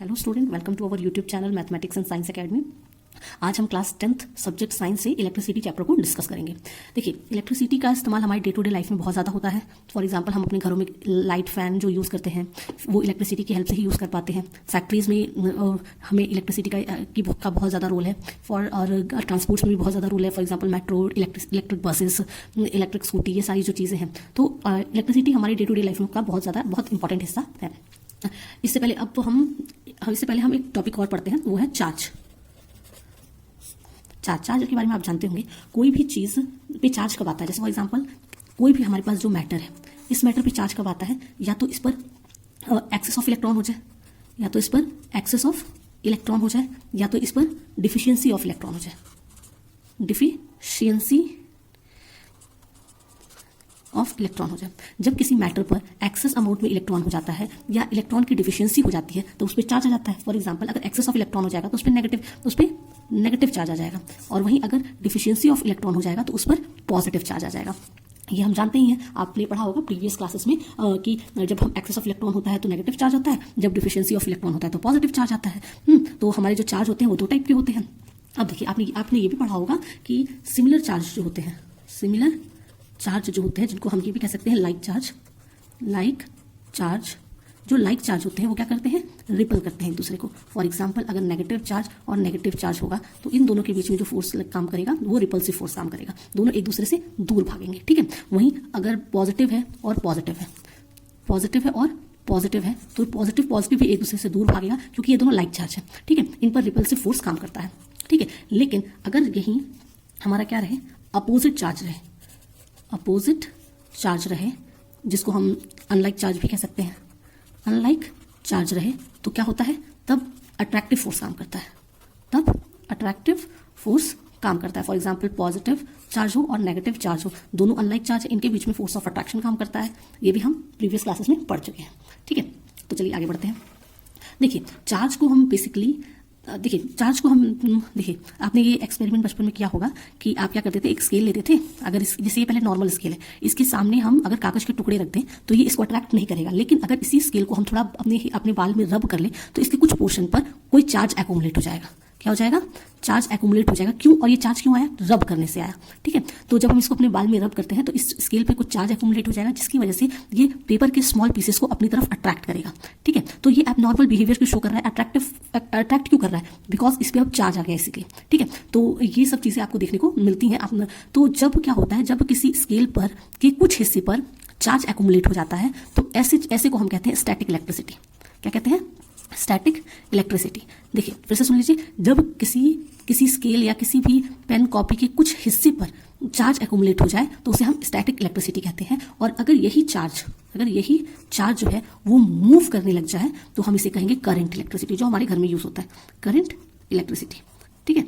Hello student, welcome to our YouTube channel mathematics and science academy. आज हम class 10th subject science से electricity chapter को discuss करेंगे। देखिए, इलेक्ट्रिसिटी का इस्तेमाल हमारी डे टू डे लाइफ में बहुत ज़्यादा होता है। फॉर एग्जांपल, हम अपने घरों में लाइट फैन जो यूज़ करते हैं वो इलेक्ट्रिसिटी की हेल्प से ही यूज़ कर पाते हैं। फैक्ट्रीज़ में हमें इलेक्ट्रिसिटी का बहुत ज़्यादा रोल है। और ट्रांसपोर्ट्स में भी बहुत ज़्यादा रोल है। For example metro, electric buses, electric scooty, ये सारी जो चीज़ें हैं, तो इलेक्ट्रिसिटी हमारी डे टू डे लाइफ में का बहुत इंपॉर्टेंट हिस्सा है। इससे पहले हम एक टॉपिक और पढ़ते हैं, वो है चार्ज के बारे में आप जानते होंगे। कोई भी चीज़ पे चार्ज कब आता है, जैसे फॉर एग्जांपल कोई भी हमारे पास जो मैटर है, इस मैटर पे चार्ज कब आता है, या तो इस पर एक्सेस ऑफ इलेक्ट्रॉन हो जाए, या तो इस पर एक्सेस ऑफ इलेक्ट्रॉन हो जाए, या तो इस पर डिफिशियंसी ऑफ इलेक्ट्रॉन हो जाए। डिफिशियंसी ऑफ इलेक्ट्रॉन हो जाए। जब किसी मैटर पर एक्सेस अमाउंट में इलेक्ट्रॉन हो जाता है या इलेक्ट्रॉन की डिफिशियंसी हो जाती है तो उस पर चार्ज आ जाता है। फॉर एग्जांपल, अगर एक्सेस ऑफ इलेक्ट्रॉन हो जाएगा तो उस पर नेगेटिव चार्ज आ जाएगा, और वहीं अगर डिफिशियंसी ऑफ इलेक्ट्रॉन हो जाएगा तो उस पर पॉजिटिव चार्ज आ जाएगा। ये हम जानते ही हैं, आपने पढ़ा होगा प्रीवियस क्लासेस में कि जब हम एक्सेस ऑफ इलेक्ट्रॉन होता है तो नेगेटिव चार्ज होता है, जब डिफिशियंसी ऑफ इलेक्ट्रॉन होता है तो पॉजिटिव चार्ज आता है। तो हमारे जो चार्ज होते हैं वो दो टाइप के होते हैं। अब देखिए, आपने ये भी पढ़ा होगा कि सिमिलर चार्ज जो होते हैं, सिमिलर चार्ज जो होते हैं, जिनको हम ये भी कह सकते हैं लाइक चार्ज, जो लाइक चार्ज होते हैं वो क्या करते हैं, रिपल करते हैं एक दूसरे को। फॉर एग्जांपल, अगर नेगेटिव चार्ज और नेगेटिव चार्ज होगा तो इन दोनों के बीच में जो फोर्स काम करेगा वो रिपल्सिव फोर्स काम करेगा, दोनों एक दूसरे से दूर भागेंगे। ठीक है, वहीं अगर पॉजिटिव है और पॉजिटिव है तो पॉजिटिव भी एक दूसरे से दूर भागेगा, क्योंकि ये दोनों लाइक चार्ज है। ठीक है, इन पर रिपल्सिव फोर्स काम करता है। ठीक है, लेकिन अगर यही हमारा क्या रहे, अपोजिट चार्ज रहे, जिसको हम अनलाइक चार्ज भी कह सकते हैं, अनलाइक चार्ज रहे तो क्या होता है, तब अट्रैक्टिव फोर्स काम करता है। फॉर एग्जांपल, पॉजिटिव चार्ज हो और नेगेटिव चार्ज हो, दोनों अनलाइक चार्ज है, इनके बीच में फोर्स ऑफ अट्रैक्शन काम करता है। ये भी हम प्रीवियस क्लासेस में पढ़ चुके हैं। ठीक है, तो चलिए आगे बढ़ते हैं। देखिए, चार्ज को हम आपने ये एक्सपेरिमेंट बचपन में किया होगा कि आप क्या करते थे, एक स्केल लेते थे। अगर जैसे ये पहले नॉर्मल स्केल है, इसके सामने हम अगर कागज के टुकड़े रख दें तो ये इसको अट्रैक्ट नहीं करेगा, लेकिन अगर इसी स्केल को हम थोड़ा अपने बाल में रब कर लें तो इसके कुछ पोर्शन पर कोई चार्ज एक्यूमुलेट हो जाएगा। क्या हो जाएगा, चार्ज एक्यूमुलेट हो जाएगा। क्यों, और ये चार्ज क्यों आया, रब करने से आया। ठीक है, तो जब हम इसको अपने बाल में रब करते हैं तो इस स्केल पे कुछ चार्ज एक्यूमुलेट हो जाएगा, जिसकी वजह से ये पेपर के स्मॉल पीसेस को अपनी तरफ अट्रैक्ट करेगा। ठीक है, तो ये एबनॉर्मल बिहेवियर को शो कर रहा है। अट्रैक्ट क्यों कर रहा है, बिकॉज इस पे अब चार्ज आ गया इसलिए। ठीक है, तो ये सब चीजें आपको देखने को मिलती हैं। तो जब क्या होता है, जब किसी स्केल पर के कुछ हिस्से पर चार्ज एक्यूमुलेट हो जाता है तो ऐसे को हम कहते हैं स्टैटिक इलेक्ट्रिसिटी। क्या कहते हैं, स्टैटिक इलेक्ट्रिसिटी। देखिए फिर से सुन लीजिए, जब किसी स्केल या किसी भी पेन कॉपी के कुछ हिस्से पर चार्ज एक्यूमुलेट हो जाए तो उसे हम स्टैटिक इलेक्ट्रिसिटी कहते हैं। और अगर यही चार्ज जो है वो मूव करने लग जाए तो हम इसे कहेंगे करंट इलेक्ट्रिसिटी, जो हमारे घर में यूज होता है, करंट इलेक्ट्रिसिटी। ठीक है,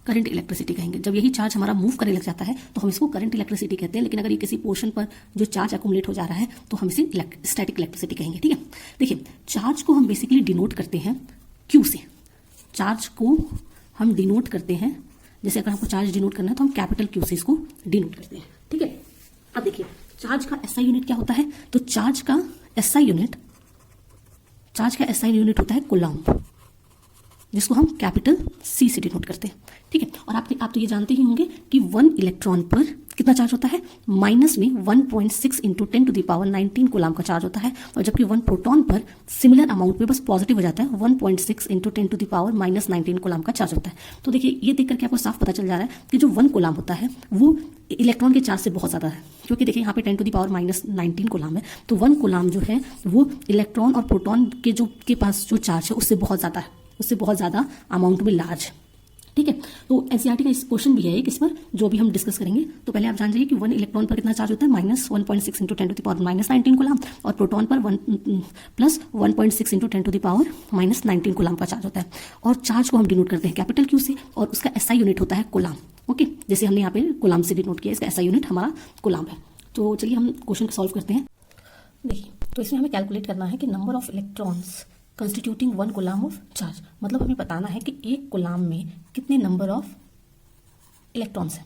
करंट इलेक्ट्रिसिटी कहेंगे। जब यही चार्ज हमारा मूव करने लग जाता है तो हम इसको करंट इलेक्ट्रिसिटी कहते हैं। लेकिन अगर ये किसी पोर्शन पर जो चार्ज एक्यूमुलेट हो जा रहा है तो हम इसे स्टैटिक इलेक्ट्रिसिटी कहेंगे। ठीक है, देखिए, चार्ज को हम बेसिकली डिनोट करते हैं क्यू से। चार्ज को हम डिनोट करते हैं, जैसे अगर हमको चार्ज डिनोट करना है तो हम कैपिटल क्यू से इसको डिनोट करते हैं। ठीक है, अब देखिए, चार्ज का एसआई यूनिट क्या होता है, तो चार्ज का एसआई यूनिट होता है कूलम्ब, जिसको हम कैपिटल सी से डिनोट करते हैं। ठीक है, और आप तो ये जानते ही होंगे कि 1 इलेक्ट्रॉन पर कितना चार्ज होता है, माइनस में 1.6 × 10⁻19 कूलम्ब का चार्ज होता है। और जबकि 1 प्रोटॉन पर सिमिलर अमाउंट में बस पॉजिटिव हो जाता है, 1.6 × 10⁻−19 कूलम्ब का चार्ज होता है। तो देखिए, ये देख करके आपको साफ पता चल जा रहा है कि जो 1 कूलम्ब होता है वो इलेक्ट्रॉन के चार्ज से बहुत ज़्यादा है, क्योंकि देखिए यहाँ पे 10⁻−19 कूलम्ब है, तो 1 कूलम्ब जो है वो इलेक्ट्रॉन और प्रोटॉन के पास जो चार्ज है उससे बहुत ज़्यादा अमाउंट में लार्ज है। ठीक है, तो एनसीईआरटी का इस क्वेश्चन भी है एक इस पर, जो भी हम डिस्कस करेंगे। तो पहले आप जान जाइए कि 1 इलेक्ट्रॉन पर कितना चार्ज होता है, -1.6 × 10⁻−19 कूलम्ब, और प्रोटॉन पर +1.6 × 10⁻−19 कूलम्ब का चार्ज होता है। और चार्ज को हम डिनोट करते हैं कैपिटल क्यू से, और उसका एसआई यूनिट होता है कूलम्ब। ओके, जैसे हमने यहाँ पे कूलम्ब से डिनोट किया, इसका एसआई यूनिट हमारा कूलम्ब है। तो चलिए हम क्वेश्चन को सॉल्व करते हैं। देखिए, तो इसमें हमें कैलकुलेट करना है कि number of electrons constituting 1 coulomb of charge, मतलब हमें बताना है कि 1 कूलम्ब में कितने नंबर ऑफ इलेक्ट्रॉन्स हैं।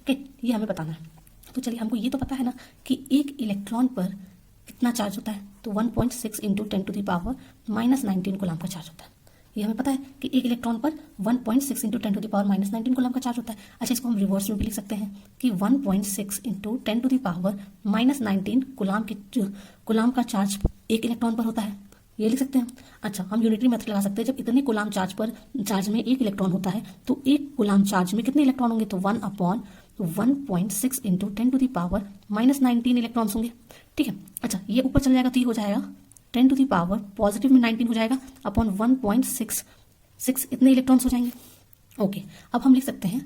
ओके, ये हमें बताना है। तो चलिए, हमको ये तो पता है ना कि 1 इलेक्ट्रॉन पर कितना चार्ज होता है, तो 1.6 इंटू 10⁻⁻19 कूलम का चार्ज होता है। ये हमें पता है कि एक इलेक्ट्रॉन पर 1.6 इंटू 10⁻⁻19 कूलम का चार्ज होता है। अच्छा, इसको हम रिवर्स में भी लिख सकते हैं कि 1.6 इंटू 10⁻⁻19 कूलम का चार्ज एक इलेक्ट्रॉन पर होता है, ये लिख सकते हैं। अच्छा, हम यूनिटरी मेथड लगा सकते हैं। जब इतने कूलम चार्ज में एक इलेक्ट्रॉन होता है तो एक कूलम चार्ज में कितने इलेक्ट्रॉन होंगे, तो 1/1.6 इंटू 10⁻⁻19 इलेक्ट्रॉन्स होंगे। ठीक है। अच्छा, ये ऊपर चल जाएगा तो ये हो जाएगा 10⁻, पॉजिटिव में 19 हो जाएगा, अपॉन 1.66 इतने इलेक्ट्रॉन्स हो जाएंगे। ओके, अब हम लिख सकते हैं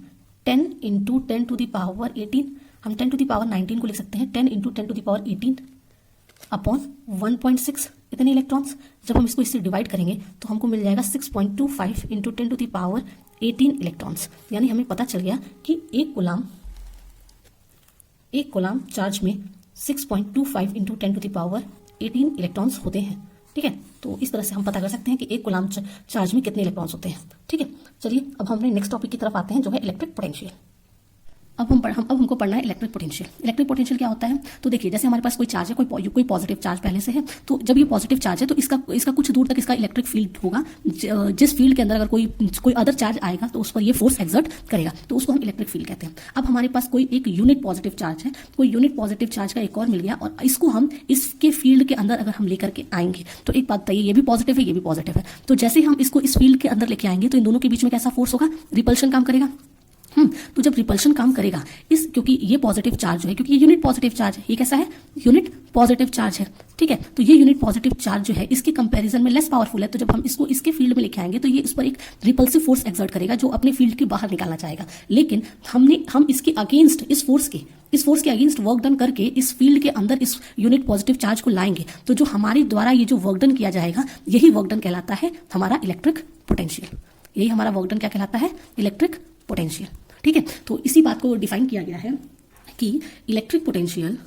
10 इंटू 10⁻18, हम 10⁻19 को लिख सकते हैं 10 इंटू 10⁻18 अपॉन 1.6 इतने इलेक्ट्रॉन्स। जब हम इसको इससे डिवाइड करेंगे तो हमको मिल जाएगा 6.25 इंटू 10⁻18 इलेक्ट्रॉन्स। यानी हमें पता चल गया कि एक कूलम चार्ज में 6.25 इंटू 10⁻18 इलेक्ट्रॉन्स होते हैं। ठीक है, तो इस तरह से हम पता कर सकते हैं कि एक कूलम चार्ज में कितने इलेक्ट्रॉन्स होते हैं। ठीक है, चलिए अब हम अपने नेक्स्ट टॉपिक की तरफ आते हैं जो है इलेक्ट्रिक पोटेंशियल। अब हमको पढ़ना है इलेक्ट्रिक पोटेंशियल। इलेक्ट्रिक पोटेंशियल क्या होता है, तो देखिए जैसे हमारे पास कोई चार्ज है, कोई पॉजिटिव चार्ज पहले से है, तो जब ये पॉजिटिव चार्ज है तो इसका कुछ दूर तक इसका इलेक्ट्रिक फील्ड होगा। जिस फील्ड के अंदर अगर कोई अदर चार्ज आएगा तो उस पर ये फोर्स एक्सर्ट करेगा, तो उसको हम इलेक्ट्रिक फील्ड कहते हैं। अब हमारे पास कोई एक यूनिट पॉजिटिव चार्ज है, कोई यूनिट पॉजिटिव चार्ज का एक और मिल गया, और इसको हम इसके फील्ड के अंदर अगर हम लेकर के आएंगे तो एक बात बताइए, ये भी पॉजिटिव है, ये भी पॉजिटिव है, तो जैसे हम इसको इस फील्ड के अंदर लेके आएंगे तो इन दोनों के बीच में कैसा फोर्स होगा, रिपल्शन काम करेगा। तो जब रिपल्शन काम करेगा क्योंकि ये पॉजिटिव चार्ज है, क्योंकि ये यूनिट पॉजिटिव चार्ज है, ये कैसा है, यूनिट पॉजिटिव चार्ज है। ठीक है, तो ये यूनिट पॉजिटिव चार्ज जो है इसके कंपैरिजन में लेस पावरफुल है, तो जब हम इसको इसके फील्ड में लेके आएंगे तो ये इस पर एक रिपल्सिव फोर्स एक्सर्ट करेगा जो अपने फील्ड के बाहर निकालना चाहेगा। लेकिन हम इसके अगेंस्ट इस फोर्स के अगेंस्ट वर्क डन करके इस फील्ड के अंदर इस यूनिट पॉजिटिव चार्ज को लाएंगे, तो जो हमारे द्वारा ये जो वर्क डन किया जाएगा यही वर्क डन कहलाता है हमारा इलेक्ट्रिक पोटेंशियल। यही हमारा वर्क डन क्या कहलाता है, इलेक्ट्रिक पोटेंशियल। ठीक है, तो इसी बात को डिफाइन किया गया है कि electric potential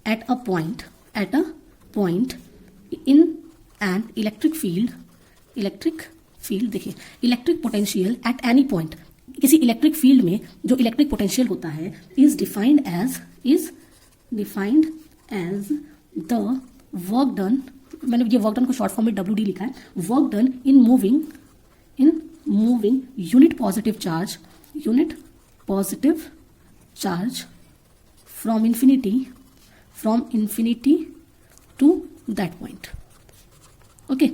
at a point in an electric field, देखिए electric potential at any point, किसी इलेक्ट्रिक फील्ड में जो इलेक्ट्रिक पोटेंशियल होता है is defined as the work done, मैंने ये वर्क डन को शॉर्ट फॉर्म में WD लिखा है, work done in moving unit positive charge from infinity to that point. Okay,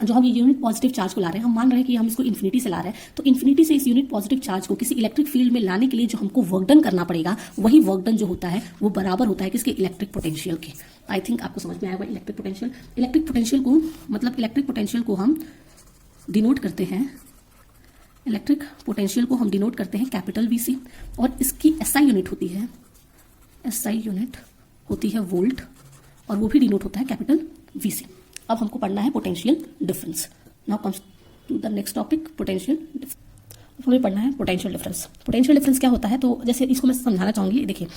जो हम ये यूनिट पॉजिटिव चार्ज को ला रहे हैं, हम मान रहे हैं कि हम इसको इन्फिनिटी से ला रहे हैं, तो इन्फिनिटी से इस यूनिट पॉजिटिव चार्ज को किसी इलेक्ट्रिक फील्ड में लाने के लिए जो हमको वर्क डन करना पड़ेगा, वही वर्क डन जो होता है वो बराबर होता है किसके, इलेक्ट्रिक पोटेंशियल के। आई थिंक आपको समझ में आएगा इलेक्ट्रिक पोटेंशियल को हम डिनोट करते हैं, इलेक्ट्रिक पोटेंशियल को हम डिनोट करते हैं कैपिटल V से, और इसकी SI यूनिट होती है वोल्ट, और वो भी डिनोट होता है कैपिटल V से। अब हमको पढ़ना है potential difference. Now comes to the next topic, potential difference. हमें पढ़ना है पोटेंशियल डिफरेंस। पोटेंशियल डिफरेंस क्या होता है, तो जैसे इसको मैं समझाना चाहूंगी। देखिए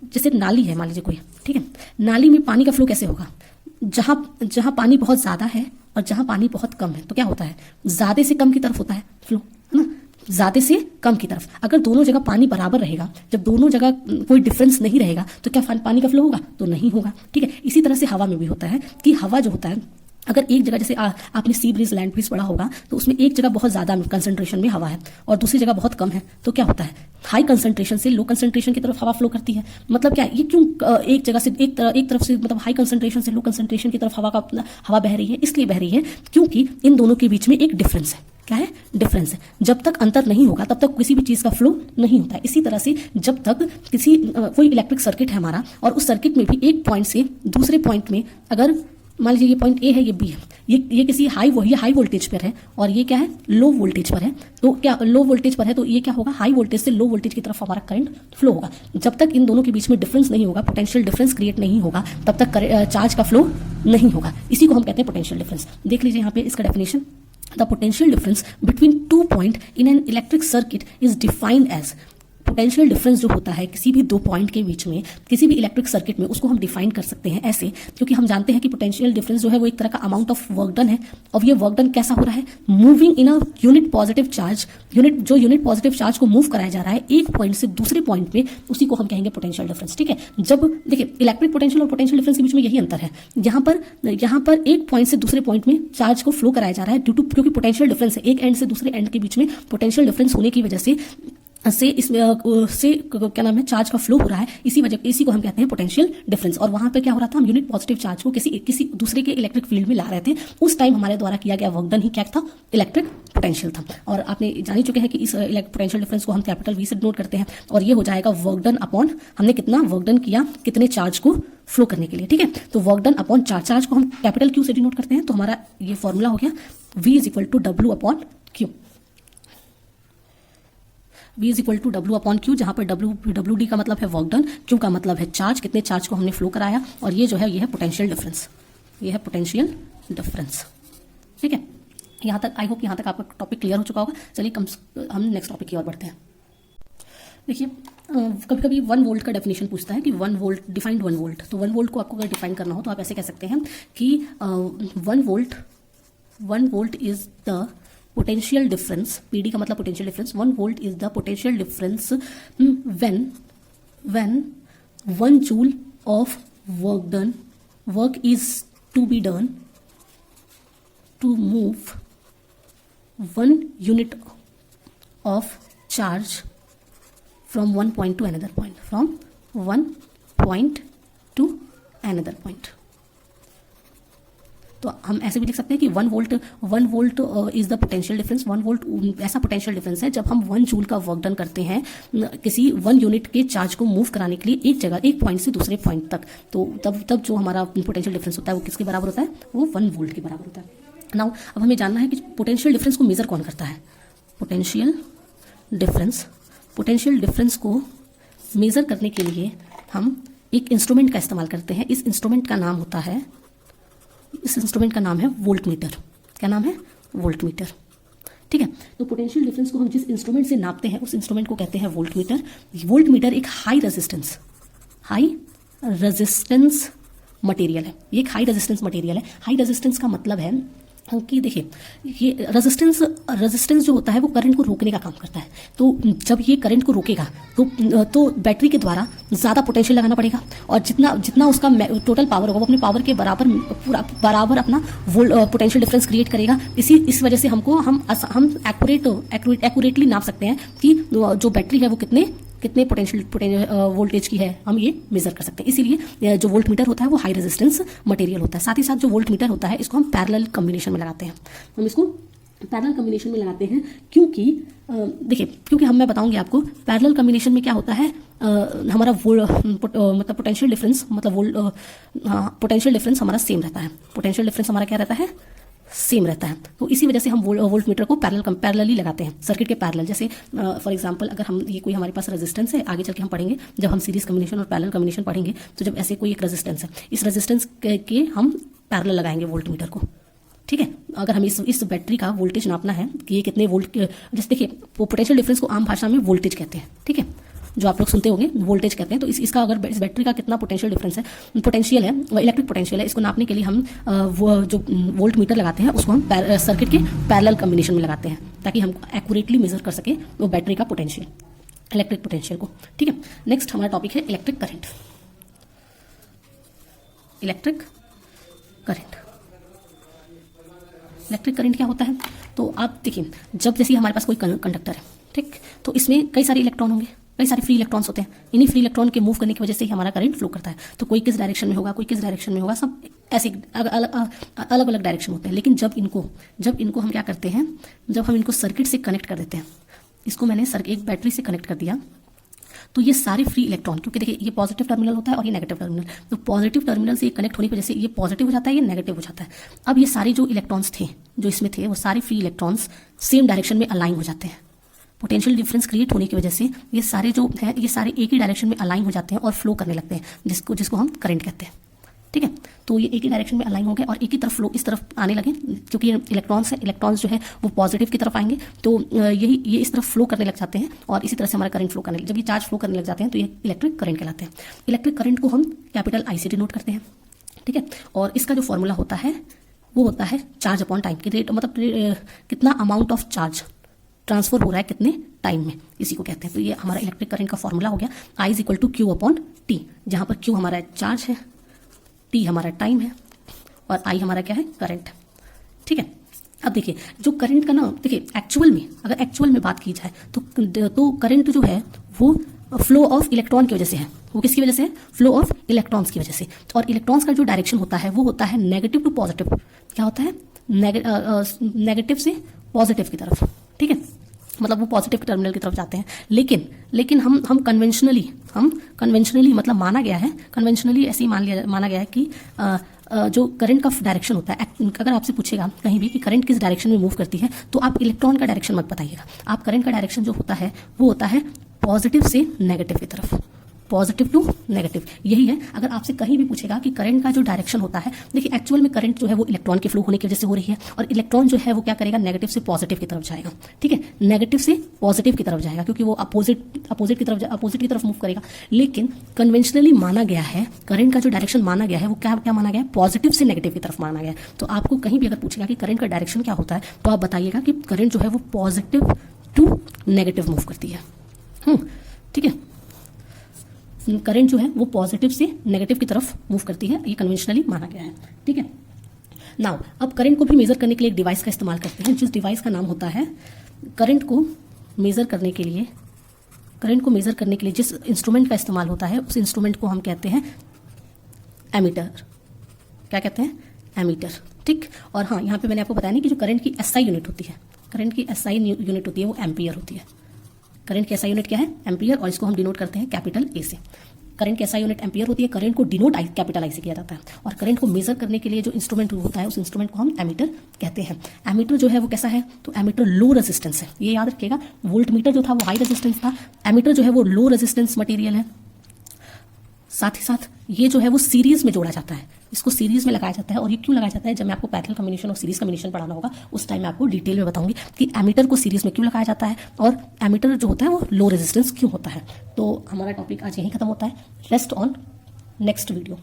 जैसे नाली है, मान लीजिए कोई, ठीक है, नाली में पानी का फ्लो कैसे होगा, जहां पानी बहुत ज्यादा है और जहां पानी बहुत कम है, तो क्या होता है, ज्यादा से कम की तरफ होता है फ्लो, है ना, ज्यादा से कम की तरफ। अगर दोनों जगह पानी बराबर रहेगा, जब दोनों जगह कोई डिफरेंस नहीं रहेगा, तो क्या पानी का फ्लो होगा, तो नहीं होगा। ठीक है, इसी तरह से हवा में भी होता है कि हवा जो होता है, अगर एक जगह जैसे आपने सी ब्रीज लैंड ब्रीज पढ़ा होगा, तो उसमें एक जगह बहुत ज्यादा कंसंट्रेशन में हवा है और दूसरी जगह बहुत कम है, तो क्या होता है, हाई कंसंट्रेशन से लो कंसंट्रेशन की तरफ हवा फ्लो करती है। मतलब क्या, ये क्यों एक जगह से एक तरफ से, मतलब हाई कंसंट्रेशन से लो कंसंट्रेशन की तरफ हवा बह रही है, इसलिए बह रही है क्योंकि इन दोनों के बीच में एक डिफरेंस है। क्या है, डिफरेंस है। जब तक अंतर नहीं होगा तब तक किसी भी चीज का फ्लो नहीं होता है। इसी तरह से जब तक कोई इलेक्ट्रिक सर्किट है हमारा, और उस सर्किट में भी एक पॉइंट से दूसरे पॉइंट में, अगर मान लीजिए ये पॉइंट ए है, ये बी है, ये किसी हाई वोल्टेज पर है और ये क्या है, लो वोल्टेज पर है, तो क्या लो वोल्टेज पर है तो ये क्या होगा, हाई वोल्टेज से लो वोल्टेज की तरफ हमारा करंट फ्लो होगा। जब तक इन दोनों के बीच में डिफरेंस नहीं होगा, पोटेंशियल डिफरेंस क्रिएट नहीं होगा, तब तक चार्ज का फ्लो नहीं होगा। इसी को हम कहते हैं पोटेंशियल डिफरेंस। देख लीजिए यहाँ पे इसका definition, the potential difference between 2 point in an electric circuit is defined as, potential difference जो होता है किसी भी दो पॉइंट के बीच में किसी भी इलेक्ट्रिक सर्किट में, उसको हम डिफाइन कर सकते हैं ऐसे, क्योंकि हम जानते हैं कि पोटेंशियल डिफरेंस जो है वो एक तरह का अमाउंट ऑफ वर्क डन है। अब ये वर्क डन कैसा हो रहा है, moving in a unit positive charge, unit positive charge को मूव कराया जा रहा है एक पॉइंट से दूसरे पॉइंट में, उसी को हम कहेंगे पोटेंशियल डिफरेंस। ठीक है, जब देखिए इलेक्ट्रिक पोटेंशियल और पोटेंशियल डिफरेंस के बीच में यही अंतर है, यहाँ पर एक पॉइंट से दूसरे पॉइंट में चार्ज को फ्लो कराया जा रहा है ड्यू टू, क्योंकि पोटेंशियल डिफरेंस है, एक एंड से दूसरे एंड के बीच में पोटेंशियल डिफरेंस होने की वजह से क्या नाम है, चार्ज का फ्लो हो रहा है, इसी को हम कहते हैं पोटेंशियल डिफरेंस। और वहां पे क्या हो रहा था, हम यूनिट पॉजिटिव चार्ज को किसी दूसरे के इलेक्ट्रिक फील्ड में ला रहे थे, उस टाइम हमारे द्वारा किया गया वर्क डन ही क्या था, इलेक्ट्रिक पोटेंशियल था। और आपने जान ही चुके हैं कि इस पोटेंशियल डिफरेंस को हम कैपिटल वी से डिनोट करते हैं, और ये हो जाएगा वर्क डन अपॉन हमने कितना वर्क डन किया, कितने चार्ज को फ्लो करने के लिए। ठीक है, तो वर्क डन अपॉन चार्ज को हम कैपिटल क्यू से डिनोट करते हैं, तो हमारा ये फॉर्मूला हो गया V is equal to W upon Q. V is equal to W upon Q, जहां पर डब्ल्यू डी का मतलब है वर्क डन, क्यू का मतलब है चार्ज, कितने चार्ज को हमने फ्लो कराया, और ये जो है ये है पोटेंशियल डिफरेंस, ये है पोटेंशियल डिफरेंस। ठीक है, यहाँ तक आई होप यहाँ तक आपका टॉपिक क्लियर हो चुका होगा। चलिए हम नेक्स्ट टॉपिक की ओर बढ़ते हैं। देखिए कभी कभी 1 वोल्ट का डेफिनेशन पूछता है कि 1 वोल्ट डिफाइंड 1 वोल्ट, तो 1 वोल्ट को आपको अगर डिफाइन करना हो तो आप ऐसे कह सकते हैं कि 1 volt is the potential difference, PD का मतलब potential difference, 1 volt is the potential difference when 1 joule of work is to be done to move 1 unit of charge from one point to another point, from one point to another point। तो हम ऐसे भी लिख सकते हैं कि 1 volt is the potential difference. 1 volt ऐसा potential difference है जब हम 1 जूल का वर्क डन करते हैं किसी 1 यूनिट के चार्ज को मूव कराने के लिए एक पॉइंट से दूसरे पॉइंट तक, तो तब जो हमारा पोटेंशियल डिफरेंस होता है वो किसके बराबर होता है, वो 1 वोल्ट के बराबर होता है। नाउ अब हमें जानना है कि पोटेंशियल डिफरेंस को मेजर कौन करता है। पोटेंशियल डिफरेंस को मेजर करने के लिए हम एक इंस्ट्रूमेंट का इस्तेमाल करते हैं। इस इंस्ट्रूमेंट का नाम है वोल्ट मीटर। क्या नाम है, वोल्ट मीटर। ठीक है, तो पोटेंशियल डिफरेंस को हम जिस इंस्ट्रूमेंट से नापते हैं उस इंस्ट्रूमेंट को कहते हैं वोल्ट मीटर। वोल्ट मीटर एक हाई रेजिस्टेंस मटेरियल है। ये एक हाई रेजिस्टेंस मटेरियल है। हाई रेजिस्टेंस का मतलब है कि देखिए ये रेजिस्टेंस जो होता है वो करंट को रोकने का काम करता है। तो जब ये करंट को रोकेगा तो बैटरी के द्वारा ज़्यादा पोटेंशियल लगाना पड़ेगा, और जितना उसका टोटल पावर होगा वो अपने पावर के बराबर अपना पोटेंशियल डिफरेंस क्रिएट करेगा। इस वजह से हम एक्यूरेटली नाप सकते हैं कि जो बैटरी है वो कितने पोटेंशियल वोल्टेज की है, हम ये मेजर कर सकते हैं। इसीलिए जो वोल्ट मीटर होता है वो हाई रेजिस्टेंस मटेरियल होता है। साथ ही साथ जो वोल्ट मीटर होता है इसको हम पैरेलल कॉम्बिनेशन में लगाते हैं। क्योंकि मैं बताऊंगी आपको पैरेलल कॉम्बिनेशन में क्या होता है। हमारा मतलब पोटेंशियल डिफरेंस हमारा सेम रहता है। पोटेंशियल डिफरेंस हमारा क्या रहता है, सेम रहता है। तो इसी वजह से हम वोल्ट मीटर को पैरेलली लगाते हैं, सर्किट के पैरेलल। जैसे फॉर एग्जांपल अगर हम ये कोई हमारे पास रेजिस्टेंस है, आगे चल के हम पढ़ेंगे जब हम सीरीज कॉम्बिनेशन और पैरेलल कॉम्बिनेशन पढ़ेंगे, तो जब ऐसे कोई एक रेजिस्टेंस है, इस रेजिस्टेंस के हम पैरेलल लगाएंगे वोल्ट मीटर को। ठीक है, अगर हमें इस बैटरी का वोल्टेज नापना है कि ये कितने वोल्ट, जैसे देखिए पोटेंशियल डिफरेंस को आम भाषा में वोल्टेज कहते हैं। ठीक है, जो आप लोग सुनते होंगे वोल्टेज कहते हैं। तो इसका अगर इस बैटरी का कितना पोटेंशियल डिफरेंस है, पोटेंशियल है, इलेक्ट्रिक पोटेंशियल है, इसको नापने के लिए हम वो जो वोल्ट मीटर लगाते हैं उसको हम सर्किट के पैरेलल कॉम्बिनेशन में लगाते हैं, ताकि हम एक्यूरेटली मेजर कर सके वो बैटरी का पोटेंशियल, इलेक्ट्रिक पोटेंशियल को। ठीक है, नेक्स्ट हमारा टॉपिक है इलेक्ट्रिक करंट। इलेक्ट्रिक करंट क्या होता है, तो आप देखिए जब जैसे हमारे पास कोई कंडक्टर है, ठीक, तो इसमें कई सारे इलेक्ट्रॉन होंगे, कई सारे फ्री इलेक्ट्रॉन्स होते हैं। इन्हीं फ्री इलेक्ट्रॉन के मूव करने की वजह से ही हमारा करंट फ्लो करता है। तो कोई किस डायरेक्शन में होगा, कोई किस डायरेक्शन में होगा, सब ऐसे अलग अलग डायरेक्शन होते हैं। लेकिन जब इनको हम क्या करते हैं, जब हम इनको सर्किट से कनेक्ट कर देते हैं, इसको मैंने एक बैटरी से कनेक्ट कर दिया, तो ये सारे फ्री इलेक्ट्रॉन, क्योंकि देखिए ये पॉजिटिव टर्मिनल होता है और ये नेगेटिव टर्मिनल, तो पॉजिटिव टर्मिनल से कनेक्ट होने की वजह से ये पॉजिटिव हो जाता है, ये नेगेटिव हो जाता है। अब ये सारे जो इलेक्ट्रॉन्स थे जो इसमें थे, वो सारे फ्री इलेक्ट्रॉन्स सेम डायरेक्शन में अलाइन हो जाते हैं। पोटेंशियल डिफरेंस क्रिएट होने की वजह से ये सारे जो है ये सारे एक ही डायरेक्शन में अलाइन हो जाते हैं और फ्लो करने लगते हैं, जिसको हम करंट कहते हैं। ठीक है। तो ये एक ही डायरेक्शन में अलाइन हो गए और एक ही तरफ फ्लो इस तरफ आने लगे, क्योंकि ये इलेक्ट्रॉन्स है, इलेक्ट्रॉन्स जो है वो पॉजिटिव की तरफ आएंगे, तो ये इस तरफ फ्लो करने लग जाते हैं और इसी तरह से हमारा करंट फ्लो करने, जब ये चार्ज फ्लो करने लग जाते हैं तो ये इलेक्ट्रिक करंट कहलाते हैं। इलेक्ट्रिक करंट को हम कैपिटल आई से डिनोट करते हैं, ठीक है। और इसका जो फॉर्मूला होता है वो होता है चार्ज अपॉन टाइम की रेट, मतलब कितना अमाउंट ऑफ चार्ज ट्रांसफर हो रहा है कितने टाइम में, इसी को कहते हैं। तो ये हमारा इलेक्ट्रिक करंट का फॉर्मूला हो गया, I is equal to Q upon T, जहां पर क्यू हमारा चार्ज है, टी हमारा टाइम है और I हमारा क्या है, करंट, ठीक है। अब देखिए जो करंट का ना, देखिए एक्चुअल में, अगर एक्चुअल में बात की जाए तो करंट जो है वो फ्लो ऑफ इलेक्ट्रॉन की वजह से है। वो किसकी वजह से है, फ्लो ऑफ इलेक्ट्रॉन्स की वजह से। और इलेक्ट्रॉन्स का जो डायरेक्शन होता है वो होता है नेगेटिव टू पॉजिटिव, क्या होता है, नेगेटिव से पॉजिटिव की तरफ, ठीक है, मतलब वो पॉजिटिव टर्मिनल की तरफ जाते हैं। लेकिन हम कन्वेंशनली मतलब माना गया है, कन्वेंशनली ऐसे ही माना गया है कि जो करंट का डायरेक्शन होता है, अगर आपसे पूछेगा कहीं भी कि करंट किस डायरेक्शन में मूव करती है तो आप इलेक्ट्रॉन का डायरेक्शन मत बताइएगा, आप करंट का डायरेक्शन जो होता है वो होता है पॉजिटिव से नेगेटिव की तरफ, पॉजिटिव टू नेगेटिव, यही है। अगर आपसे कहीं भी पूछेगा कि करंट का जो डायरेक्शन होता है, देखिए एक्चुअल में करंट जो है वो इलेक्ट्रॉन के फ्लो होने की वजह से हो रही है और इलेक्ट्रॉन जो है वो क्या करेगा, नेगेटिव से पॉजिटिव की तरफ जाएगा, ठीक है, नेगेटिव से पॉजिटिव की तरफ जाएगा क्योंकि वो अपोजिट की तरफ मूव करेगा। लेकिन कन्वेंशनली माना गया है, करंट का जो डायरेक्शन माना गया है वो क्या माना गया है, पॉजिटिव से नेगेटिव की तरफ माना गया है। तो आपको कहीं भी अगर पूछेगा कि करंट का डायरेक्शन क्या होता है तो आप बताइएगा कि करंट जो है वो पॉजिटिव टू नेगेटिव मूव करती है, ठीक है। करंट जो है वो पॉजिटिव से नेगेटिव की तरफ मूव करती है, ये कन्वेंशनली माना गया है, ठीक है। नाउ अब करंट को भी मेजर करने के लिए एक डिवाइस का इस्तेमाल करते हैं, जिस डिवाइस का नाम होता है, करंट को मेजर करने के लिए जिस इंस्ट्रूमेंट का इस्तेमाल होता है उस इंस्ट्रूमेंट को हम कहते हैं एमीटर। क्या कहते हैं, एमीटर, ठीक। और हाँ, यहाँ पे मैंने आपको बताया नहीं कि जो करंट की एसआई यूनिट होती है, करंट की एसआई यूनिट होती है वो एम्पियर होती है। करंट की एसआई यूनिट क्या है, एम्पियर, और इसको हम डिनोट करते हैं कैपिटल ए से। करंट की एसआई यूनिट एम्पियर होती है, करंट को डिनोट कैपिटल आई से किया जाता है। और करंट को मेजर करने के लिए जो इंस्ट्रूमेंट होता है उस इंस्ट्रूमेंट को हम एमीटर कहते हैं। एमीटर जो है वो कैसा है, तो एमीटर लो रेजिस्टेंस है, ये याद रखिएगा। वोल्ट मीटर जो था वो हाई रेजिस्टेंस था, एमीटर जो है वो लो रेजिस्टेंस मटेरियल है। साथ ही साथ ये जो है वो सीरीज में जोड़ा जाता है, इसको सीरीज में लगाया जाता है। और ये क्यों लगाया जाता है, जब मैं आपको पैरेलल कॉम्बिनेशन और सीरीज कॉम्बिनेशन पढ़ाना होगा उस टाइम मैं आपको डिटेल में बताऊंगी कि एमीटर को सीरीज में क्यों लगाया जाता है और एमीटर जो होता है वो लो रेजिस्टेंस क्यों होता है। तो हमारा टॉपिक आज यहीं खत्म होता है। Rest on next video.